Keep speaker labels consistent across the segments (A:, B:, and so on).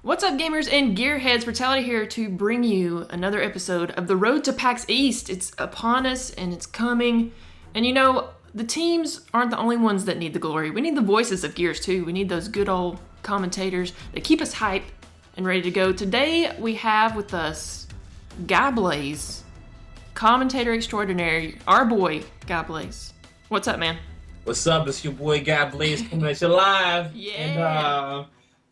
A: What's up, gamers and gearheads? Brittality here to bring you another episode of the road to PAX East. It's upon us and it's coming. And you know, the teams aren't the only ones that need the glory. We need the voices of Gears too. We need those good old commentators that keep us hype and ready to go. Today we have with us Guy Blaze, commentator extraordinary, our boy Guy Blaze. What's up, man?
B: What's up? It's your boy Guy Blaze coming at you live.
A: Yeah.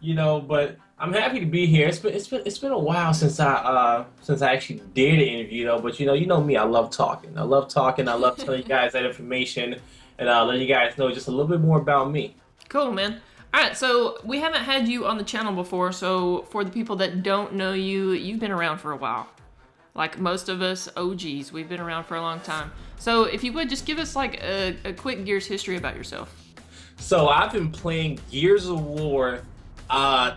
B: And but I'm happy to be here. It's been a while since I actually did an interview though. But you know me. I love talking. I love telling you guys that information and letting you guys know just a little bit more about me.
A: Cool, man. All right, so we haven't had you on the channel before. So for the people that don't know you, you've been around for a while. Like most of us OGs, we've been around for a long time. So if you would, just give us like a quick Gears history about yourself.
B: So I've been playing Gears of War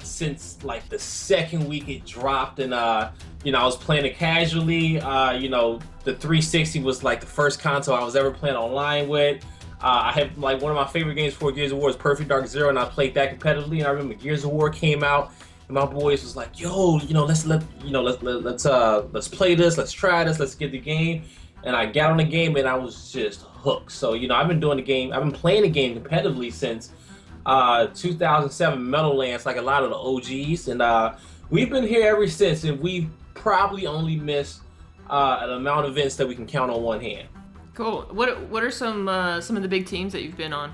B: since like the second week it dropped, and I was playing it casually. The 360 was like the first console I was ever playing online with. I have like one of my favorite games for Gears of War is Perfect Dark Zero, and I played that competitively. And I remember Gears of War came out, and my boys was like, "Yo, let's play this, let's try this, let's get the game." And I got on the game, and I was just hooked. So I've been playing the game competitively since 2007 Meadowlands, like a lot of the OGs, and we've been here ever since, and we've probably only missed an amount of events that we can count on one hand.
A: Cool. What are some of the big teams that you've been on?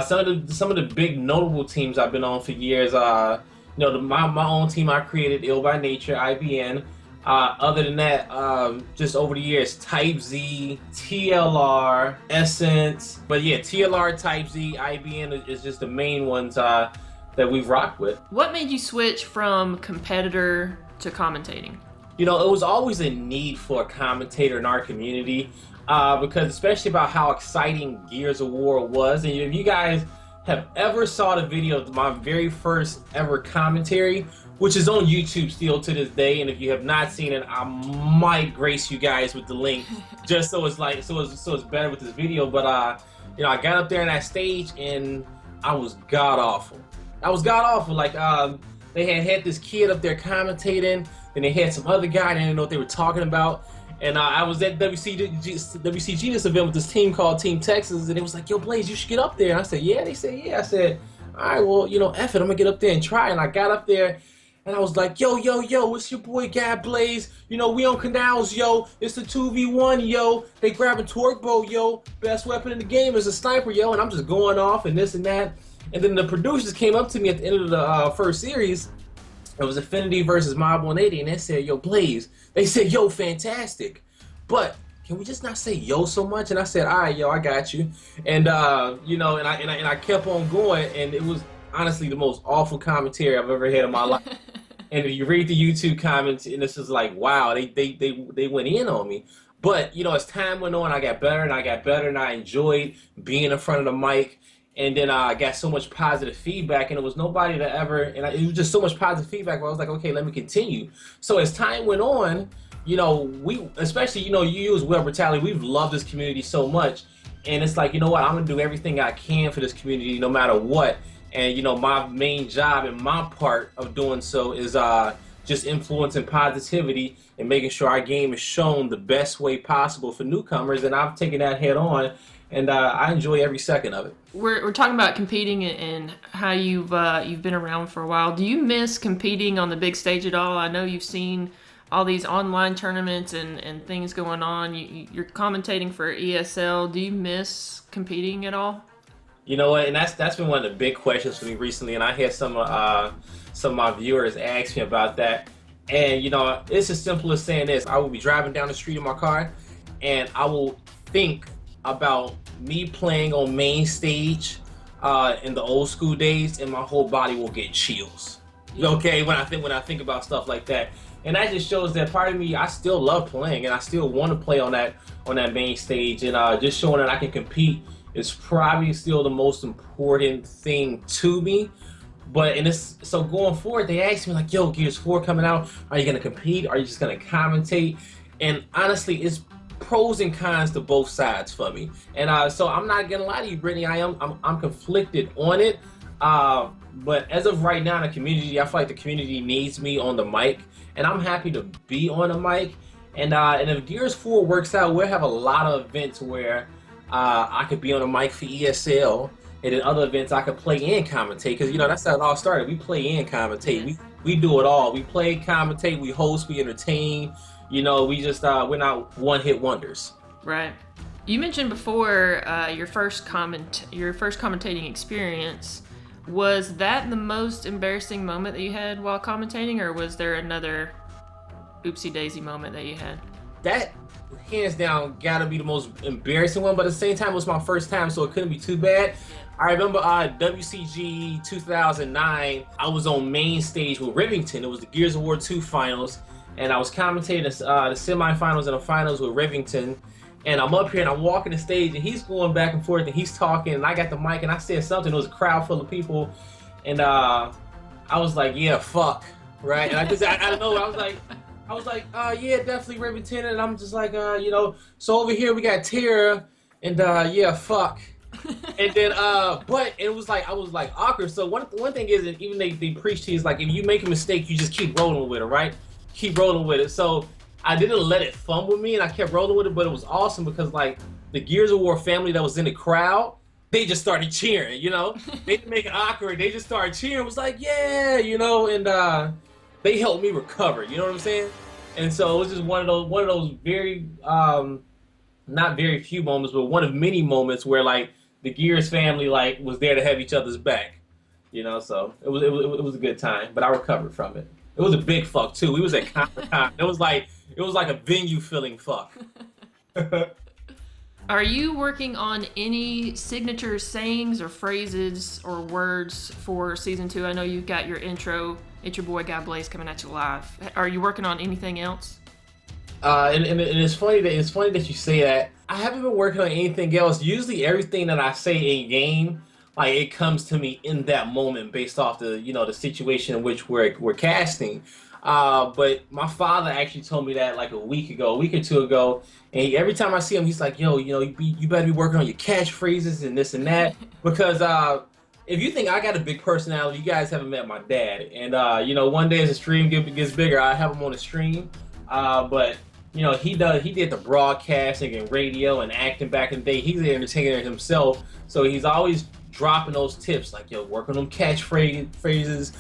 B: Some of the big notable teams I've been on for years. My own team I created, Ill by Nature, IBN. Other than that, just over the years, Type Z, TLR, Essence. But yeah, TLR, Type Z, IBN is just the main ones that we've rocked with.
A: What made you switch from competitor to commentating?
B: It was always a need for a commentator in our community, because especially about how exciting Gears of War was. And if you guys have ever saw the video of my very first ever commentary, which is on YouTube still to this day, and if you have not seen it, I might grace you guys with the link, just so it's better with this video. But I got up there on that stage and I was god awful. Like they had this kid up there commentating, and they had some other guy, and I didn't know what they were talking about. And I was at WC Genius event with this team called Team Texas, and it was like, "Yo, Blaze, you should get up there." And I said, "Yeah." They said, "Yeah." I said, "All right, well, F it, I'm gonna get up there and try." And I got up there, and I was like, "Yo, it's your boy Guy Blaze. We on canals, yo. It's the 2v1, yo. They grabbing torque bow, yo. Best weapon in the game is a sniper, yo." And I'm just going off and this and that. And then the producers came up to me at the end of the first series. It was Affinity versus Mob 180, and they said, "Yo, Blaze." They said, "Yo, fantastic. But can we just not say yo so much?" And I said, "All right, yo, I got you." And and I kept on going, and it was honestly the most awful commentary I've ever had in my life. And if you read the YouTube comments, and this is like, wow, they went in on me. But as time went on, I got better and I got better, and I enjoyed being in front of the mic. And then I got so much positive feedback, and it was nobody that ever, it was just so much positive feedback where I was like, okay, let me continue. So as time went on, we, especially, you as well, Brittality, we've loved this community so much. And it's like, you know what, I'm gonna do everything I can for this community no matter what. And my main job and my part of doing so is just influencing positivity and making sure our game is shown the best way possible for newcomers. And I've taken that head on, and I enjoy every second of it.
A: We're talking about competing and how you've been around for a while. Do you miss competing on the big stage at all? I know you've seen all these online tournaments and things going on. You're commentating for ESL. Do you miss competing at all?
B: You know what, and that's been one of the big questions for me recently, and I had some of my viewers ask me about that. And it's as simple as saying this: I will be driving down the street in my car, and I will think about me playing on main stage in the old school days, and my whole body will get chills. Okay, when I think about stuff like that, and that just shows that part of me, I still love playing, and I still want to play on that main stage, and just showing that I can compete is probably still the most important thing to me. So going forward, they asked me like, "Yo, Gears 4 coming out. Are you gonna compete? Are you just gonna commentate?" And honestly, it's pros and cons to both sides for me. And so I'm not gonna lie to you, Brittany. I'm conflicted on it. But as of right now in the community, I feel like the community needs me on the mic, and I'm happy to be on the mic. And if Gears 4 works out, we'll have a lot of events where I could be on the mic for ESL, and then other events I could play and commentate. Because that's how it all started. We play and commentate.
A: Yes.
B: We do it all. We play, commentate, we host, we entertain. We just we're not one-hit wonders.
A: Right. You mentioned before your first commentating experience. Was that the most embarrassing moment that you had while commentating, or was there another oopsie daisy moment that you had?
B: That hands down gotta be the most embarrassing one, but at the same time it was my first time, so it couldn't be too bad. I remember WCG 2009, I was on main stage with Rivington. It was the Gears of War 2 finals, and I was commentating the semifinals and the finals with Rivington. And I'm up here and I'm walking the stage and he's going back and forth and he's talking and I got the mic and I said something. It was a crowd full of people, and I was like, yeah, fuck, right? And I don't know. I was like, yeah, definitely Rivington. And I'm just like, so over here we got Tara, and yeah, fuck. And then but it was like I was like awkward. So one thing is that even they preach to you is like, if you make a mistake, you just keep rolling with it, right? Keep rolling with it. So I didn't let it fumble me, and I kept rolling with it. But it was awesome because like the Gears of War family that was in the crowd, they just started cheering. They didn't make it awkward. They just started cheering. It was like, yeah, and they helped me recover. You know what I'm saying? And so it was just one of those very not very few moments, but one of many moments where like the Gears family like was there to have each other's back. So it was a good time, but I recovered from it. It was a big fuck too. We was at Comic-Con. It was like a venue filling fuck.
A: Are you working on any signature sayings or phrases or words for season 2? I know you've got your intro. It's your boy Guy Blaze coming at you live. Are you working on anything else?
B: And it's funny that you say that. I haven't been working on anything else. Usually everything that I say in game, like it comes to me in that moment based off the the situation in which we're casting. But my father actually told me that like a week or two ago, and every time I see him, he's like, "Yo, you better be working on your catchphrases and this and that," because if you think I got a big personality, you guys haven't met my dad. And one day as the stream gets bigger, I have him on the stream. But he did the broadcasting and radio and acting back in the day. He's an entertainer himself, so he's always dropping those tips like, yo, work on them catchphrases,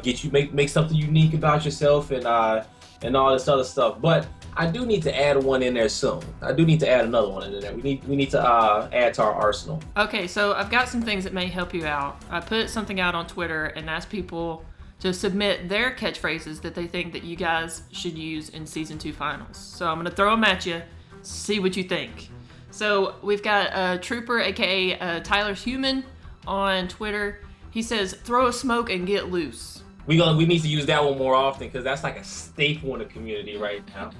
B: get you make something unique about yourself and all this other stuff. But I do need to add one in there soon. I do need to add another one in there. We need to add to our arsenal.
A: Okay, so I've got some things that may help you out. I put something out on Twitter and asked people to submit their catchphrases that they think that you guys should use in season 2 finals. So I'm gonna throw them at you, see what you think. So we've got Trooper, aka Tyler Human, on Twitter. He says, "Throw a smoke and get loose."
B: We need to use that one more often because that's like a staple in the community right now.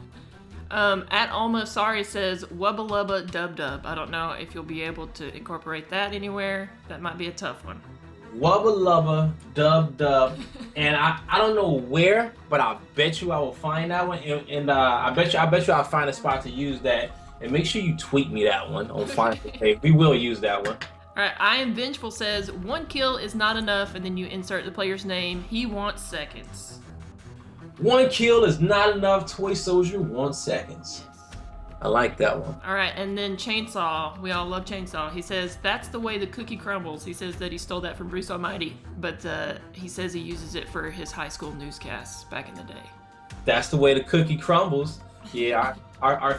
A: At Almost Sorry says, "Wubba lubba dub dub." I don't know if you'll be able to incorporate that anywhere. That might be a tough one.
B: Wubba lubba dub dub, and I don't know where, but I bet you I will find that one, and I bet you I'll find a spot to use that. And make sure you tweet me that one on Final Pay. We will use that one.
A: All right, I Am Vengeful says, "1 kill is not enough," and then you insert the player's name. He wants seconds.
B: 1 kill is not enough. Toy Soldier wants seconds. I like that one.
A: All right, and then Chainsaw. We all love Chainsaw. He says, "That's the way the cookie crumbles." He says that he stole that from Bruce Almighty, but he says he uses it for his high school newscasts back in the day.
B: That's the way the cookie crumbles. Yeah, our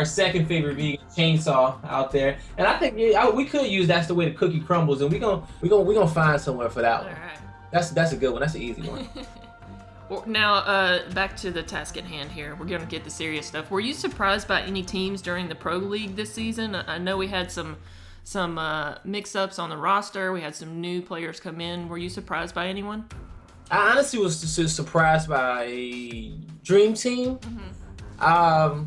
B: second favorite vegan, Chainsaw, out there, and I think we could use "That's the way the cookie crumbles," and we gonna find somewhere for that one.
A: All right.
B: That's a good one. That's an easy one.
A: Now, back to the task at hand here. We're gonna get the serious stuff. Were you surprised by any teams during the Pro League this season? I know we had some mix-ups on the roster. We had some new players come in. Were you surprised by anyone?
B: I honestly was surprised by Dream Team. I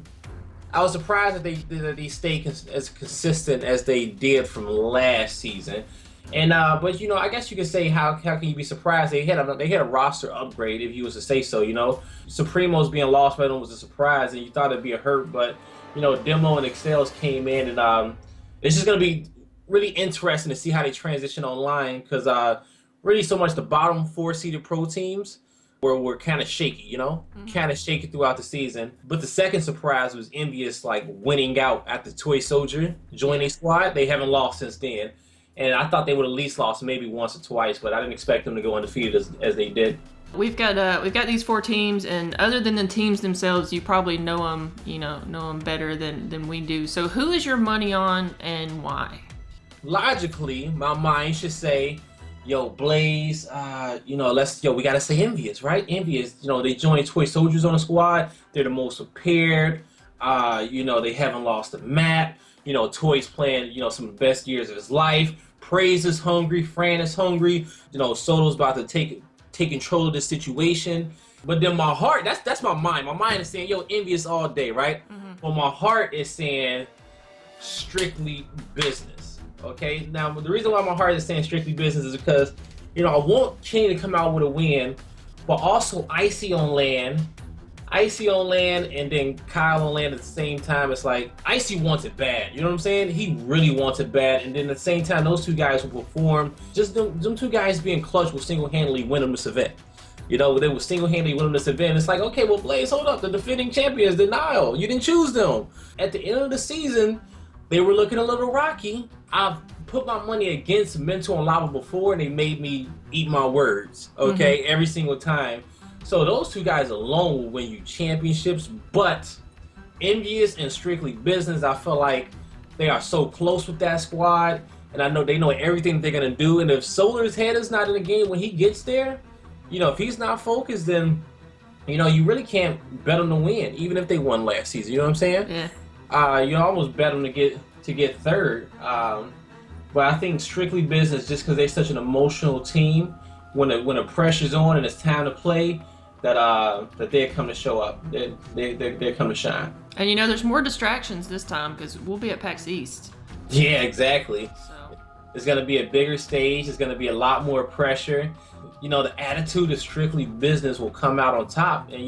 B: was surprised that they stayed as consistent as they did from last season. And but I guess you could say how can you be surprised? They had a roster upgrade, if you was to say so. Supremos being lost by them was a surprise, and you thought it'd be a hurt, but Demo and Excels came in, and it's just gonna be really interesting to see how they transition online because really so much the bottom four seeded pro teams were kind of shaky, kind of shaky throughout the season. But the second surprise was Envious like winning out after Toy Soldier joined a squad. They haven't lost since then. And I thought they would at least lost maybe once or twice, but I didn't expect them to go undefeated as they did.
A: We've got these four teams, and other than the teams themselves, you probably know them, know them better than we do. So who is your money on and why?
B: Logically, my mind should say, yo, Blaze, we gotta say Envious, right? Envious, they joined Toy Soldiers on the squad. They're the most prepared. They haven't lost a map. Toy's playing, some of the best years of his life. Praise is hungry. Fran is hungry. Soto's about to take control of the situation. But then my heart, that's my mind. My mind is saying, yo, Envious all day, right? But my heart is saying strictly business. Okay? Now, the reason why my heart is saying strictly business is because, I want Kenny to come out with a win, but also Icy on land, and then Kyle on land at the same time. It's like Icy wants it bad. You know what I'm saying? He really wants it bad. And then at the same time, those two guys will perform. Just them two guys being clutch will single-handedly win them this event. They will single-handedly win them this event. It's like, okay, well, Blaze, hold up. The defending champions, denial. You didn't choose them. At the end of the season, they were looking a little rocky. I've put my money against Mental and Lava before, and they made me eat my words, okay, every single time. So those two guys alone will win you championships, but Envious and Strictly Business, I feel like they are so close with that squad, and I know they know everything they're going to do, and if Solar's head is not in the game when he gets there, if he's not focused, then, you really can't bet him to win, even if they won last season, you know what I'm saying?
A: Yeah.
B: You almost bet them to get third, but I think Strictly Business, just because they're such an emotional team, when the pressure's on and it's time to play, that they're come to show up. They're come to shine.
A: And there's more distractions this time because we'll be at PAX East.
B: Yeah, exactly.
A: So
B: it's gonna be a bigger stage. It's gonna be a lot more pressure. The attitude of Strictly Business will come out on top. And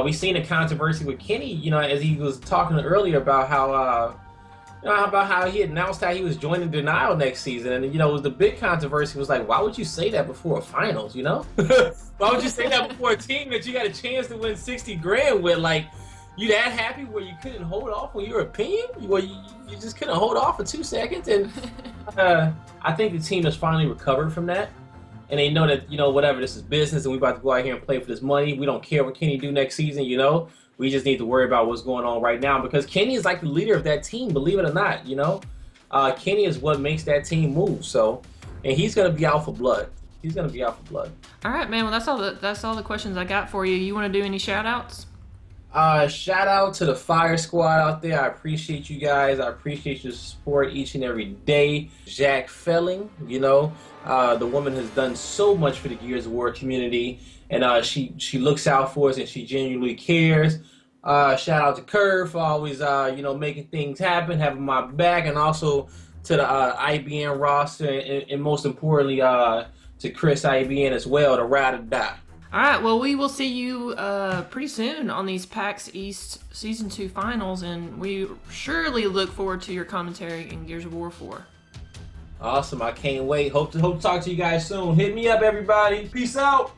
B: we seen a controversy with Kenny. As he was talking earlier about how he announced how he was joining Denial next season, and it was the big controversy was like, why would you say that before a finals? Why would you say that before a team that you got a chance to win 60 grand with? Like, you that happy where you couldn't hold off on your opinion? Where you just couldn't hold off for 2 seconds? And I think the team has finally recovered from that, and they know that whatever, this is business, and we about to go out here and play for this money. We don't care what Kenny do next season. We just need to worry about what's going on right now, because Kenny is like the leader of that team, believe it or not. Kenny is what makes that team move. So, and he's gonna be out for blood.
A: all right, man. Well, that's all the questions I got for you. You want to do any shout outs?
B: Shout out to the Fire Squad out there. I appreciate you guys. I appreciate your support each and every day. Jack Felling, the woman has done so much for the Gears of War community, and she looks out for us and she genuinely cares. Shout out to Curve for always making things happen, having my back, and also to the IBN roster, and most importantly to Chris IBN as well, to ride or die.
A: All right, well, we will see you pretty soon on these PAX East Season 2 finals, and we surely look forward to your commentary in Gears of War 4.
B: Awesome, I can't wait. Hope to talk to you guys soon. Hit me up, everybody. Peace out.